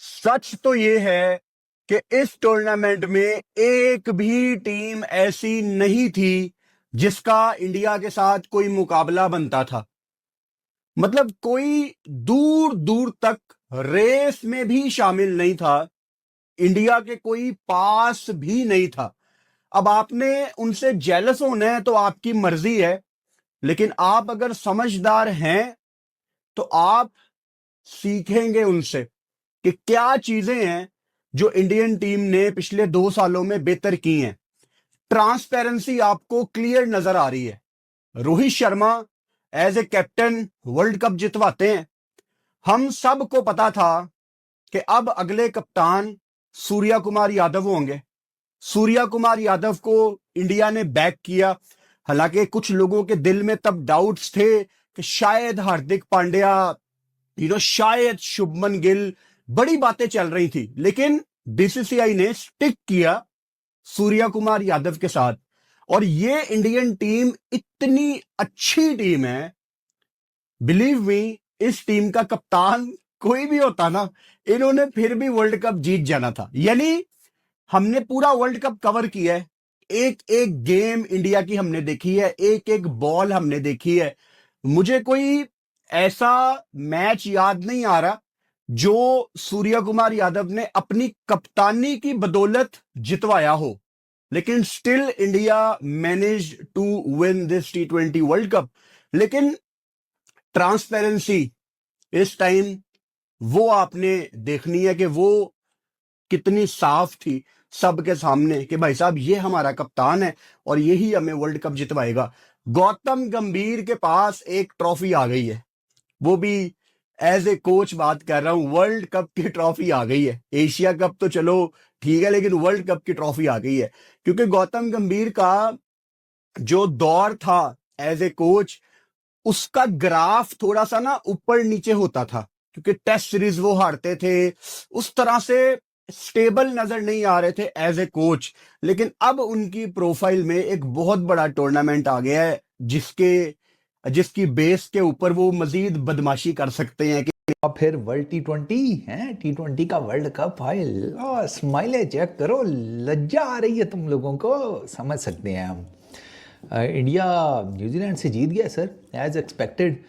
सच तो ये है कि इस टूर्नामेंट में एक भी टीम ऐसी नहीं थी जिसका इंडिया के साथ कोई मुकाबला बनता था। मतलब कोई दूर दूर तक रेस में भी शामिल नहीं था। इंडिया के कोई पास भी नहीं था। अब आपने उनसे जेलस होना है तो आपकी मर्जी है, लेकिन आप अगर समझदार हैं तो आप सीखेंगे उनसे कि क्या चीजें हैं जो इंडियन टीम ने पिछले 2 सालों में बेहतर की हैं। ट्रांसपेरेंसी आपको क्लियर नजर आ रही है। Rohit Sharma as a captain world cup जितवाते हैं। हम सबको पता था कि अब अगले कप्तान सूर्या कुमार यादव होंगे। सूर्या कुमार यादव को इंडिया ने बैक किया। हालांकि कुछ लोगों के दिल में तब डाउट्स थे कि शायद हार्दिक पांड्या, शायद शुभमन गिल, बड़ी बातें चल रही थी, लेकिन बीसीसीआई ने स्टिक किया सूर्या कुमार यादव के साथ। और ये इंडियन टीम इतनी अच्छी टीम है, बिलीव मी, इस टीम का कप्तान कोई भी होता ना, इन्होंने फिर भी वर्ल्ड कप जीत जाना था। यानी हमने पूरा वर्ल्ड कप कवर किया है। एक एक गेम इंडिया की हमने देखी है, एक एक बॉल हमने देखी है। मुझे कोई ऐसा मैच याद नहीं आ रहा जो सूर्या कुमार यादव ने अपनी कप्तानी की बदौलत जितवाया हो, लेकिन still India manage to win this T20 world cup. लेकिन ट्रांसपेरेंसी इस टाइम वो आपने देखनी है कि वो कितनी साफ थी सबके सामने कि भाई साहब ये हमारा कप्तान है और यही हमें वर्ल्ड कप जितवाएगा। गौतम गंभीर के पास एक ट्रॉफी आ गई है, वो भी एज ए कोच बात कर रहा हूं। वर्ल्ड कप की ट्रॉफी आ गई है। एशिया कप तो चलो ठीक है, लेकिन वर्ल्ड कप की ट्रॉफी आ गई है, क्योंकि गौतम गंभीर का जो दौर था एज ए कोच, उसका ग्राफ थोड़ा सा ना ऊपर नीचे होता था, क्योंकि टेस्ट सीरीज वो हारते थे, उस तरह से स्टेबल नजर नहीं आ रहे थे एज ए कोच। लेकिन अब उनकी प्रोफाइल में एक बहुत बड़ा टूर्नामेंट आ गया है जिसकी बेस के ऊपर वो मजीद बदमाशी कर सकते हैं कि अब फिर वर्ल्ड T20 है, T20 का वर्ल्ड कप भाई। स्माइले चेक करो, लज्जा आ रही है तुम लोगों को, समझ सकते हैं हम। इंडिया न्यूजीलैंड से जीत गया सर, एज एक्सपेक्टेड।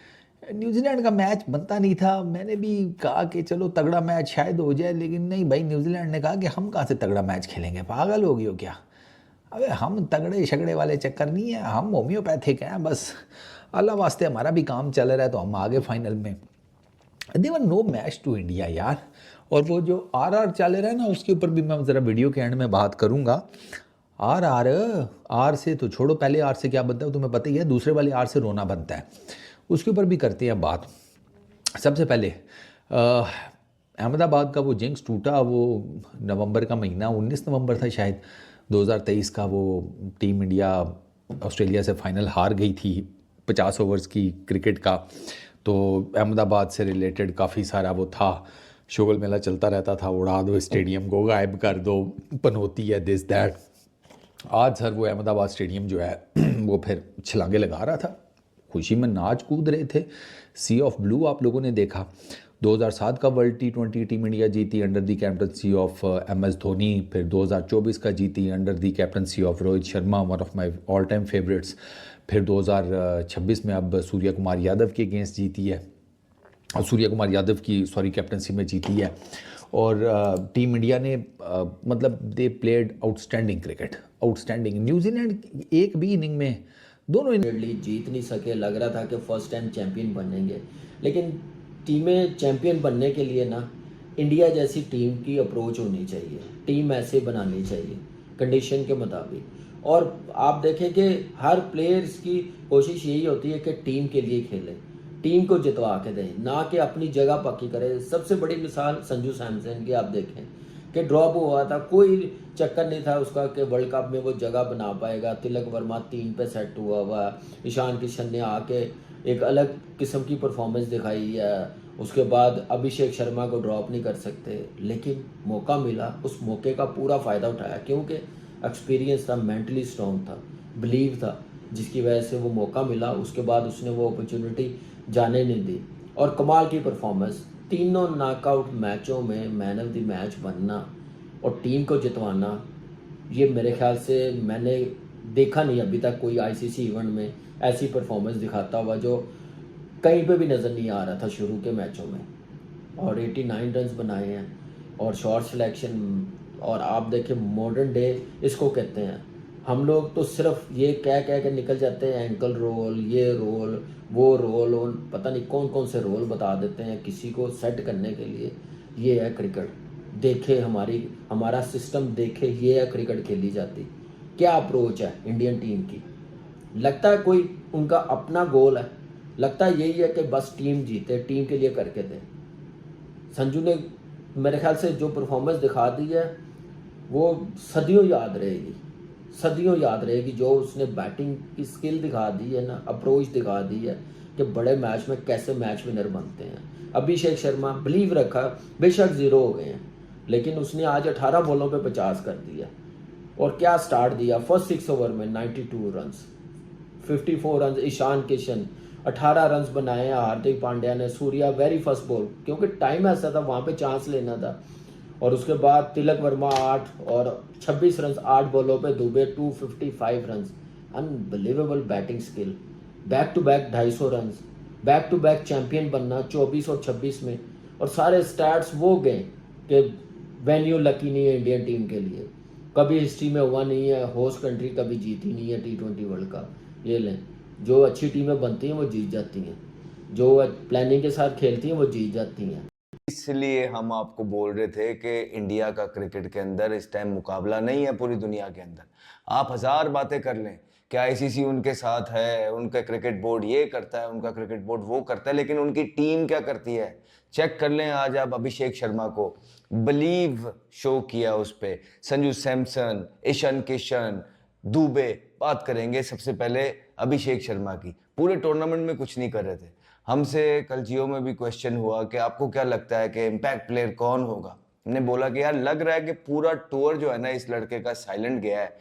न्यूजीलैंड का मैच बनता नहीं था। मैंने भी कहा कि चलो तगड़ा मैच शायद हो जाए, लेकिन नहीं भाई, न्यूजीलैंड ने कहा कि हम कहाँ से तगड़ा मैच खेलेंगे, पागल हो गई हो क्या। अबे हम तगड़े शगड़े वाले चक्कर नहीं है, हम होम्योपैथिक हैं बस। अल्लाह वास्ते हमारा भी काम चल रहा है तो हम आगे फाइनल में। देवर नो मैच टू इंडिया यार। और वो जो आर चल रहा है ना, उसके ऊपर भी मैं ज़रा वीडियो के एंड में बात करूँगा। आर आर आर से तो छोड़ो, पहले आर से क्या बनता है तुम्हें पता ही है, दूसरे वाले आर से रोना बनता है, उसके ऊपर भी करते हैं बात। सबसे पहले अहमदाबाद का वो जिंक्स टूटा, वो नवंबर का महीना, 19 नवंबर था शायद 2023 का। वो टीम इंडिया ऑस्ट्रेलिया से फाइनल हार गई थी 50 ओवर्स की क्रिकेट का। तो अहमदाबाद से रिलेटेड काफ़ी सारा वो था, शोगल मेला चलता रहता था, उड़ा दो स्टेडियम को, गायब कर दो, पनौती है, दिस दैट। आज सर वो अहमदाबाद स्टेडियम जो है वो फिर छलांगे लगा रहा था, खुशी में नाच कूद रहे थे। सी ऑफ ब्लू आप लोगों ने देखा। 2007 का वर्ल्ड T20 टीम इंडिया जीती under the captaincy of MS Dhoni. फिर 2024 का जीती under the captaincy of Rohit Sharma, one of my all time favourites. फिर 2026 में अब सूर्या कुमार यादव के अगेंस्ट जीती है, और सूर्या कुमार यादव की कैप्टनसी में जीती है। और टीम इंडिया ने मतलब they played outstanding cricket, outstanding. New Zealand एक भी इनिंग में, दोनों जीत नहीं सके, लग रहा था कि फर्स्ट टाइम चैंपियन बनेंगे। लेकिन टीमें चैंपियन बनने के लिए ना, इंडिया जैसी टीम की अप्रोच होनी चाहिए, टीम ऐसे बनानी चाहिए कंडीशन के मुताबिक। और आप देखें कि हर प्लेयर्स की कोशिश यही होती है कि टीम के लिए खेले, टीम को जितवा के दें, ना कि अपनी जगह पक्की करें। सबसे बड़ी मिसाल संजू सैमसन की आप देखें कि ड्रॉप हुआ था, कोई चक्कर नहीं था उसका कि वर्ल्ड कप में वो जगह बना पाएगा। तिलक वर्मा 3 पे सेट हुआ है, ईशान किशन ने आके एक अलग किस्म की परफॉर्मेंस दिखाई है। उसके बाद अभिषेक शर्मा को ड्रॉप नहीं कर सकते, लेकिन मौका मिला, उस मौके का पूरा फ़ायदा उठाया, क्योंकि एक्सपीरियंस था, मेंटली स्ट्रॉन्ग था, बिलीव था, जिसकी वजह से वो मौका मिला। उसके बाद उसने वो अपॉर्चुनिटी जाने नहीं दी, और कमाल की परफॉर्मेंस तीनों नॉकआउट मैचों में मैन ऑफ द मैच बनना और टीम को जितवाना, ये मेरे ख्याल से मैंने देखा नहीं अभी तक कोई आईसीसी इवेंट में ऐसी परफॉर्मेंस दिखाता हुआ जो कहीं पे भी नज़र नहीं आ रहा था शुरू के मैचों में। और 89 रन्स बनाए हैं और शॉट सिलेक्शन, और आप देखें मॉडर्न डे इसको कहते हैं। हम लोग तो सिर्फ ये कह के निकल जाते हैं एंकल रोल, ये रोल, वो रोल, और पता नहीं कौन कौन से रोल बता देते हैं किसी को सेट करने के लिए। ये है क्रिकेट, देखे हमारा सिस्टम देखे, ये है क्रिकेट खेली जाती। क्या अप्रोच है इंडियन टीम की? लगता है कोई उनका अपना गोल है, लगता है यही है कि बस टीम जीते, टीम के लिए करके दें। संजू ने मेरे ख्याल से जो परफॉर्मेंस दिखा दी है वो सदियों याद रहेगी, सदियों याद रहेगी। जो उसने बैटिंग की स्किल दिखा दी है ना, अप्रोच दिखा दी है कि बड़े मैच में कैसे मैच विनर बनते हैं। अभिषेक शर्मा बिलीव रखा, बेशक 0 हो गए हैं, लेकिन उसने आज 18 बॉलों पे 50 कर दिया। और क्या स्टार्ट दिया, फर्स्ट 6 ओवर में 92 runs, 54 runs Ishan Kishan, 18 runs बनाए हैं हार्दिक पांड्या ने, सूर्या वेरी फर्स्ट बॉल, क्योंकि टाइम ऐसा था वहाँ पे चांस लेना था। और उसके बाद तिलक वर्मा 8 और 26 रन्स 8 बॉलों पे, Dube 255 runs. Unbelievable batting skill, back to back 250 runs, back to back champion बनना 24 और 26 में। और सारे स्टैट्स वो गए कि वेन्यू लकी नहीं है इंडियन टीम के लिए, कभी हिस्ट्री में हुआ नहीं है, होस्ट कंट्री कभी जीती नहीं है T20 वर्ल्ड कप। ये लें, जो अच्छी टीमें बनती हैं वो जीत जाती हैं, जो प्लानिंग के साथ खेलती हैं वो जीत जाती हैं। इसलिए हम आपको बोल रहे थे कि इंडिया का क्रिकेट के अंदर इस टाइम मुकाबला नहीं है पूरी दुनिया के अंदर। आप 1000 बातें कर लें कि आईसीसी उनके साथ है, उनका क्रिकेट बोर्ड ये करता है, उनका क्रिकेट बोर्ड वो करता है, लेकिन उनकी टीम क्या करती है चेक कर लें। आज आप अभिषेक शर्मा को बिलीव शो किया, उस पर संजू सैमसन, ईशान किशन, दुबे। बात करेंगे सबसे पहले अभिषेक शर्मा की। पूरे टूर्नामेंट में कुछ नहीं कर रहे थे। हमसे कल जियो में भी क्वेश्चन हुआ कि आपको क्या लगता है कि इम्पैक्ट प्लेयर कौन होगा। हमने बोला कि यार लग रहा है कि पूरा टूर जो है ना इस लड़के का साइलेंट गया है,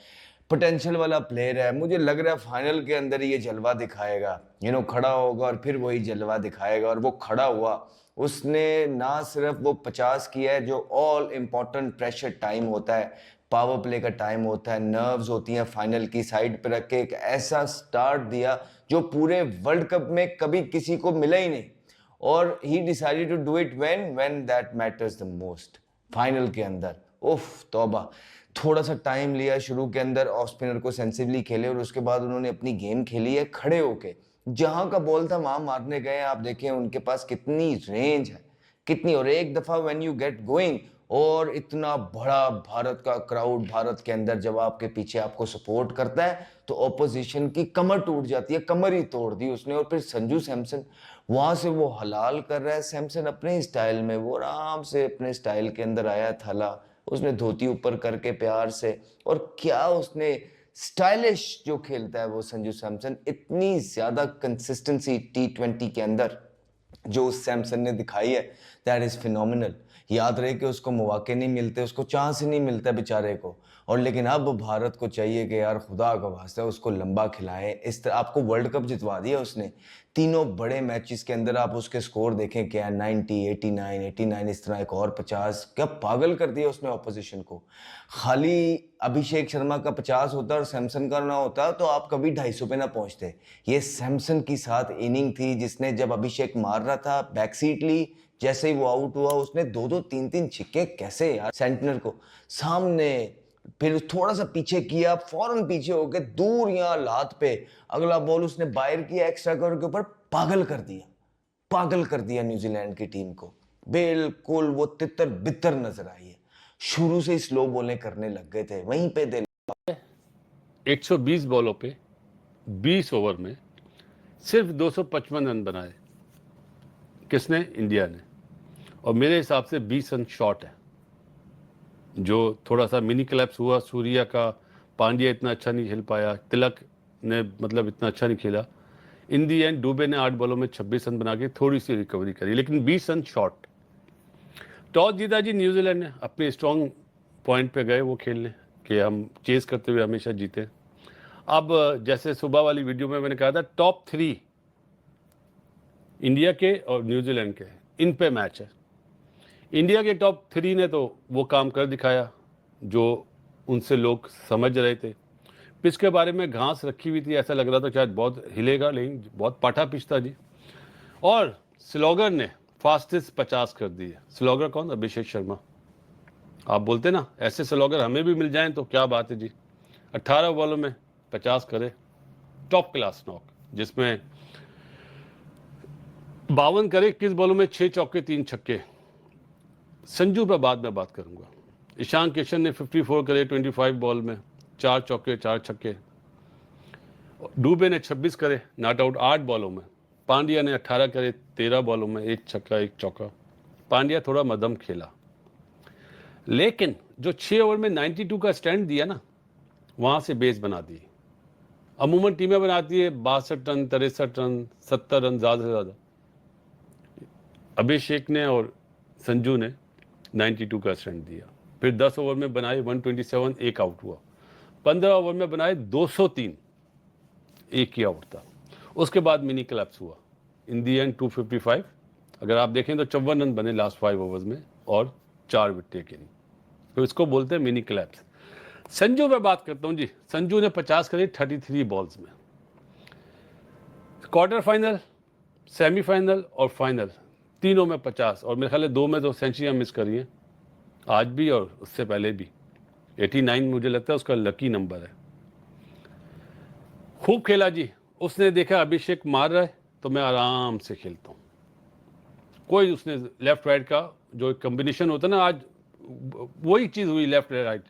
पोटेंशियल वाला प्लेयर है। मुझे लग रहा है फाइनल के अंदर ये जलवा दिखाएगा, खड़ा होगा और फिर वही जलवा दिखाएगा। और वो खड़ा हुआ, उसने ना सिर्फ वो 50 किया है जो ऑल इम्पॉर्टेंट प्रेशर टाइम होता है, पावर प्ले का टाइम होता है, नर्व्स होती हैं फाइनल की, साइड पे रख के एक ऐसा स्टार्ट दिया जो पूरे वर्ल्ड कप में कभी किसी को मिला ही नहीं। और ही decided to do it when that matters the most, final के अंदर। उफ तौबा, थोड़ा सा टाइम लिया शुरू के अंदर, ऑफ स्पिनर को सेंसिवली खेले और उसके बाद उन्होंने अपनी गेम खेली है खड़े होके। जहां का बॉल था वहां मारने गए। आप देखें उनके पास कितनी रेंज है, कितनी। और एक दफा व्हेन यू गेट गोइंग, और इतना बड़ा भारत का क्राउड भारत के अंदर जब आपके पीछे आपको सपोर्ट करता है तो ऑपोजिशन की कमर टूट जाती है। कमर ही तोड़ दी उसने। और फिर संजू सैमसन वहां से वो हलाल कर रहा है। सैमसन अपने स्टाइल में, वो आराम से अपने स्टाइल के अंदर आया, थला उसने धोती ऊपर करके प्यार से। और क्या उसने स्टाइलिश जो खेलता है वो संजू सैमसन, इतनी ज्यादा कंसिस्टेंसी T20 के अंदर जो उस सैमसन ने दिखाई है, दैट इज फिनोमिनल। याद रहे कि उसको मौके नहीं मिलते, उसको चांस ही नहीं मिलता बेचारे को। और लेकिन अब भारत को चाहिए कि यार खुदा का वास्ता उसको लंबा खिलाएं। इस तरह आपको वर्ल्ड कप जितवा दिया उसने। तीनों बड़े मैचेस के अंदर आप उसके स्कोर देखें क्या, 90, 89, इस तरह एक और 50। क्या पागल कर दिया उसने ऑपोजिशन को। खाली अभिषेक शर्मा का 50 होता और सैमसन का ना होता तो आप कभी 250 पे ना पहुंचते। ये सैमसन की साथ इनिंग थी जिसने जब अभिषेक मार रहा था बैक सीट ली, जैसे ही वो आउट हुआ उसने 2-2, 3-3 छिक्के कैसे यार सेंटनर को सामने, फिर थोड़ा सा पीछे किया, फौरन पीछे होके दूर यहाँ लात पे अगला बॉल उसने बाहर किया, एक्स्ट्रा कवर के ऊपर। पागल कर दिया न्यूजीलैंड की टीम को। बिल्कुल वो तितर बितर नजर आई है। शुरू से ही स्लो बॉलें करने लग गए थे वहीं पे। 120 बॉलों पे 20 ओवर में सिर्फ 255 रन बनाए। किसने? इंडिया ने। और मेरे हिसाब से 20 रन शॉट है, जो थोड़ा सा मिनी क्लैप्स हुआ सूर्या का। पांड्या इतना अच्छा नहीं खेल पाया, तिलक ने मतलब इतना अच्छा नहीं खेला। इन दी एंड दुबे ने 8 बॉलों में 26 रन बना के थोड़ी सी रिकवरी करी, लेकिन 20 रन शॉट। टॉस जीता जी न्यूजीलैंड ने, अपने स्ट्रॉन्ग पॉइंट पे गए वो खेलने कि हम चेस करते हुए हमेशा जीते। अब जैसे सुबह वाली वीडियो में मैंने कहा था, टॉप 3 इंडिया के और न्यूजीलैंड के इन पे मैच है। इंडिया के टॉप 3 ने तो वो काम कर दिखाया जो उनसे लोग समझ रहे थे। पिच के बारे में घास रखी हुई थी, ऐसा लग रहा था शायद बहुत हिलेगा, लेकिन बहुत पाठा पिच था जी। और स्लॉगर ने फास्टेस्ट 50 कर दी है। स्लॉगर कौन? अभिषेक शर्मा। आप बोलते ना ऐसे स्लॉगर हमें भी मिल जाएं तो क्या बात है जी। 18 बॉलों में 50 करे, टॉप क्लास नॉक, जिसमें 52 करे 21 बॉलों में 6 चौके 3 छक्के। संजू पर बाद में बात करूंगा। ईशान किशन ने 54 करे 25 बॉल में, 4 चौके 4 छक्के। डुबे ने 26 करे नॉट आउट 8 बॉलों में। पांड्या ने 18 करे 13 बॉलों में, 1 छक्का 1 चौका। पांड्या थोड़ा मध्यम खेला, लेकिन जो 6 ओवर में 92 का स्टैंड दिया ना, वहां से बेस बना दी। अमूमन टीमें बनाती है 62 रन 63 रन 70 रन ज़्यादा से ज़्यादा। अभिषेक ने और संजू ने 92 का स्टैंड दिया। फिर 10 ओवर में बनाए 127, एक आउट हुआ। 15 ओवर में बनाए 203, एक ही आउट था। उसके बाद मिनी क्लैप्स हुआ। इन दी एंड 255, अगर आप देखें तो 54 रन बने लास्ट 5 ओवर्स में और 4 विकेट टेकन। तो इसको बोलते हैं मिनी क्लैप्स। संजू पे बात करता हूं जी। संजू ने 50 करे 33 बॉल्स में। क्वार्टर फाइनल, सेमीफाइनल और फाइनल तीनों में 50, और मेरे ख्याल है 2 में तो सेंचुरियां मिस करी हैं, आज भी और उससे पहले भी। 89 मुझे लगता है उसका लकी नंबर है। खूब खेला जी। उसने देखा अभिषेक मार रहा है तो मैं आराम से खेलता हूँ। कोई उसने लेफ्ट राइट का जो कॉम्बिनेशन होता है ना, आज वही चीज़ हुई लेफ्ट राइट।